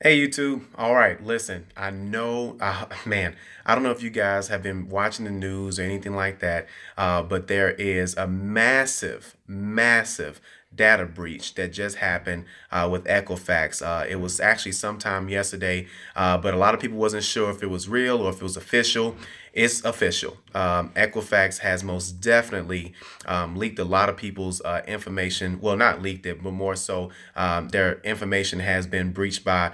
Hey YouTube. All right, listen, I know, man, I don't know if you guys have been watching the news or anything like that, but there is a massive data breach that just happened with Equifax. It was actually sometime yesterday, but a lot of people wasn't sure if it was real or if it was official. It's official. Equifax has most definitely leaked a lot of people's information. Well, not leaked it, but more so their information has been breached by,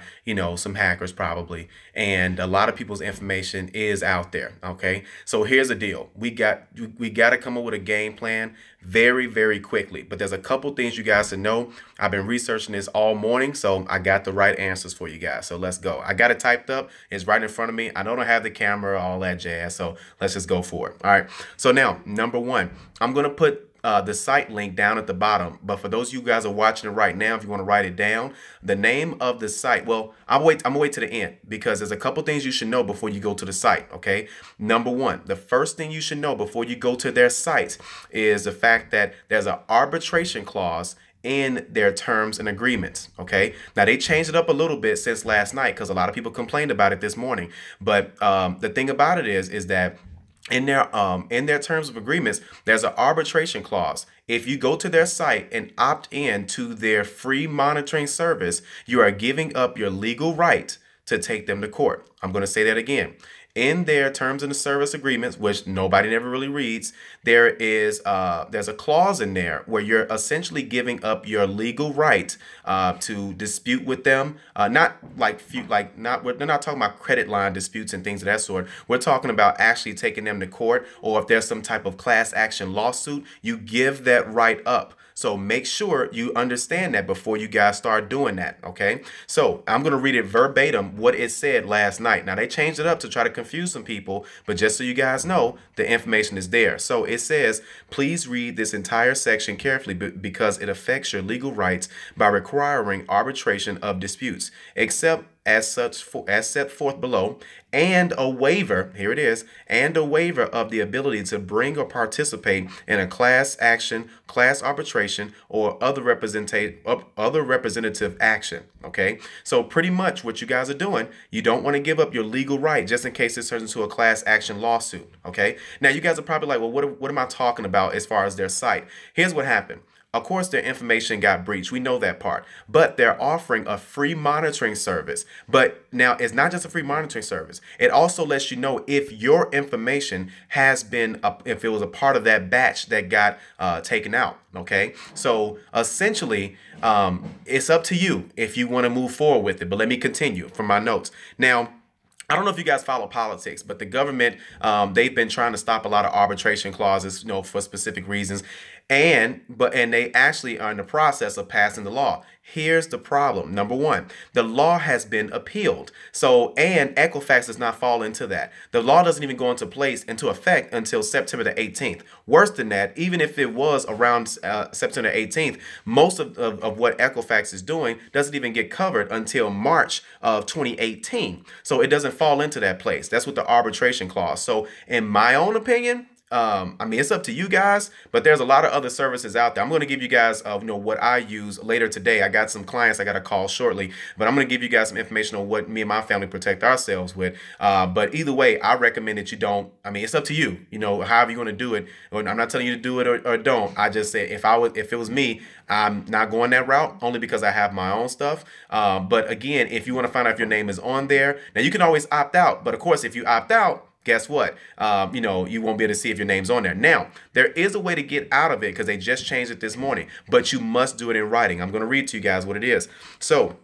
some hackers probably. And a lot of people's information is out there. Okay. So here's the deal. We got to come up with a game plan very quickly. But there's a couple things you guys to know. I've been researching this all morning, so I got the right answers for you guys. So let's go. I got it typed up. It's right in front of me. I don't have the camera, all that jazz. So let's just go for it. All right. So now, number one, I'm going to put the site link down at the bottom. But for those of you guys who are watching it right now, if you want to write it down, the name of the site, well, I'm gonna wait to the end because there's a couple things you should know before you go to the site. Okay. Number one, the first thing you should know before you go to their site is the fact that there's an arbitration clause in their terms and agreements. Okay. Now they changed it up a little bit since last night because a lot of people complained about it this morning. But the thing about it is that in their terms of agreements, there's an arbitration clause. If you go to their site and opt in to their free monitoring service, you are giving up your legal right to take them to court. I'm going to say that again. In their terms and service agreements, which nobody never really reads, there's a clause in there where you're essentially giving up your legal right to dispute with them. They're not talking about credit line disputes and things of that sort. We're talking about actually taking them to court, or if there's some type of class action lawsuit, you give that right up. So make sure you understand that before you guys start doing that, okay? So I'm going to read it verbatim what it said last night. Now, they changed it up to try to confuse some people, but just so you guys know, the information is there. So it says, please read this entire section carefully because it affects your legal rights by requiring arbitration of disputes, except as set forth below, and a waiver, here it is, and a waiver of the ability to bring or participate in a class action, class arbitration, or other representative action. Okay, so pretty much what you guys are doing, you don't want to give up your legal right just in case this turns into a class action lawsuit. Okay, now you guys are probably like, well, what am I talking about as far as their site? Here's what happened. Of course, their information got breached. We know that part. But they're offering a free monitoring service. But now it's not just a free monitoring service. It also lets you know if your information has been, if it was a part of that batch that got taken out. Okay. So essentially, it's up to you if you want to move forward with it. But let me continue from my notes. Now, I don't know if you guys follow politics, but the government, they've been trying to stop a lot of arbitration clauses, for specific reasons. And they actually are in the process of passing the law. Here's the problem. Number one, the law has been appealed. So, and Equifax does not fall into that. The law doesn't even go into effect until September the 18th. Worse than that, even if it was around September 18th, most of what Equifax is doing doesn't even get covered until March of 2018. So it doesn't fall into that place. That's with the arbitration clause. So in my own opinion, I mean, it's up to you guys, but there's a lot of other services out there. I'm going to give you guys, what I use later today. I got some clients I got to call shortly, but I'm going to give you guys some information on what me and my family protect ourselves with. But either way, I recommend that you don't. I mean, it's up to you, however you want to do it. I'm not telling you to do it or don't. I just say if it was me, I'm not going that route only because I have my own stuff. But again, if you want to find out if your name is on there, now you can always opt out. But of course, if you opt out, guess what? You won't be able to see if your name's on there. Now, there is a way to get out of it because they just changed it this morning, but you must do it in writing. I'm going to read to you guys what it is. So,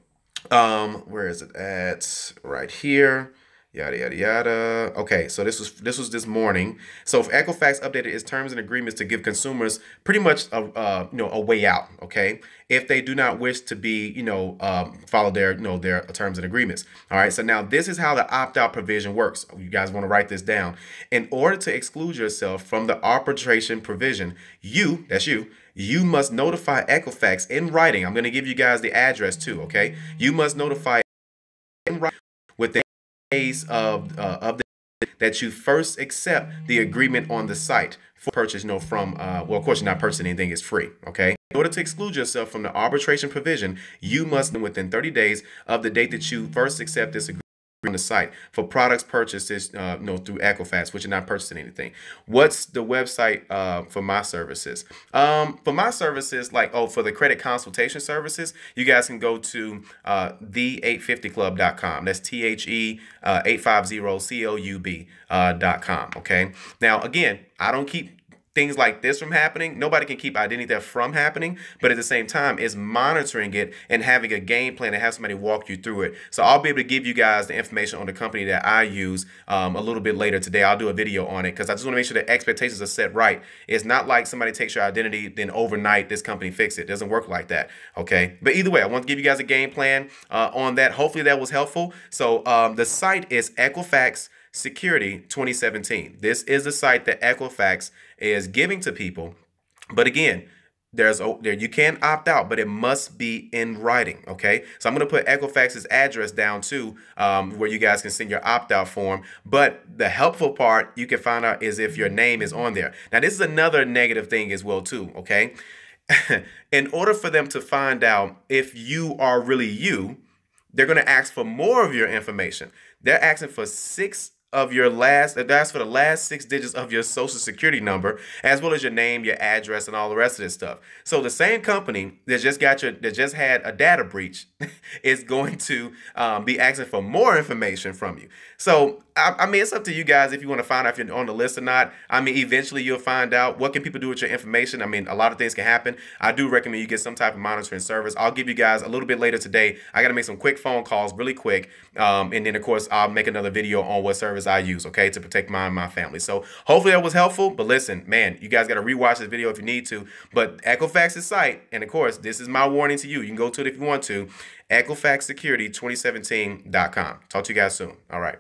where is it at? Right here. Yada, yada, yada. Okay, so this was this morning. So if Equifax updated its terms and agreements to give consumers pretty much a way out, okay? If they do not wish to be, follow their terms and agreements. All right, so now this is how the opt-out provision works. You guys want to write this down. In order to exclude yourself from the arbitration provision, you must notify Equifax in writing. I'm going to give you guys the address too, okay? You must notify in writing within days of the that you first accept the agreement on the site for purchase, from, well, of course, you're not purchasing anything, it's free, okay? In order to exclude yourself from the arbitration provision, you must, within 30 days of the date that you first accept this agreement on the site for products purchases, through Equifax, which you're not purchasing anything. What's the website for my services? For my services, for the credit consultation services, you guys can go to the850club.com. That's the850club.com. Okay. Now, again, I don't keep things like this from happening. Nobody can keep identity theft from happening, but at the same time, it's monitoring it and having a game plan and have somebody walk you through it. So I'll be able to give you guys the information on the company that I use a little bit later today. I'll do a video on it because I just want to make sure that expectations are set right. It's not like somebody takes your identity, then overnight this company fix it. It doesn't work like that. Okay. But either way, I want to give you guys a game plan on that. Hopefully that was helpful. So the site is Equifax Security 2017. This is the site that Equifax is giving to people. But again, you can opt out, but it must be in writing. Okay. So I'm going to put Equifax's address down too, where you guys can send your opt-out form. But the helpful part you can find out is if your name is on there. Now, this is another negative thing as well too. Okay. In order for them to find out if you are really you, they're going to ask for more of your information. They're asking for the last 6 digits of your social security number, as well as your name, your address, and all the rest of this stuff. So the same company that just had a data breach is going to be asking for more information from you. So I mean, it's up to you guys if you want to find out if you're on the list or not. I mean, eventually you'll find out. What can people do with your information? I mean, a lot of things can happen. I do recommend you get some type of monitoring service. I'll give you guys a little bit later today. I got to make some quick phone calls really quick. And then, of course, I'll make another video on what service I use, okay, to protect my family. So hopefully that was helpful. But listen, man, you guys got to rewatch this video if you need to. But Equifax's site, and of course, this is my warning to you. You can go to it if you want to. EquifaxSecurity2017.com. Talk to you guys soon. All right.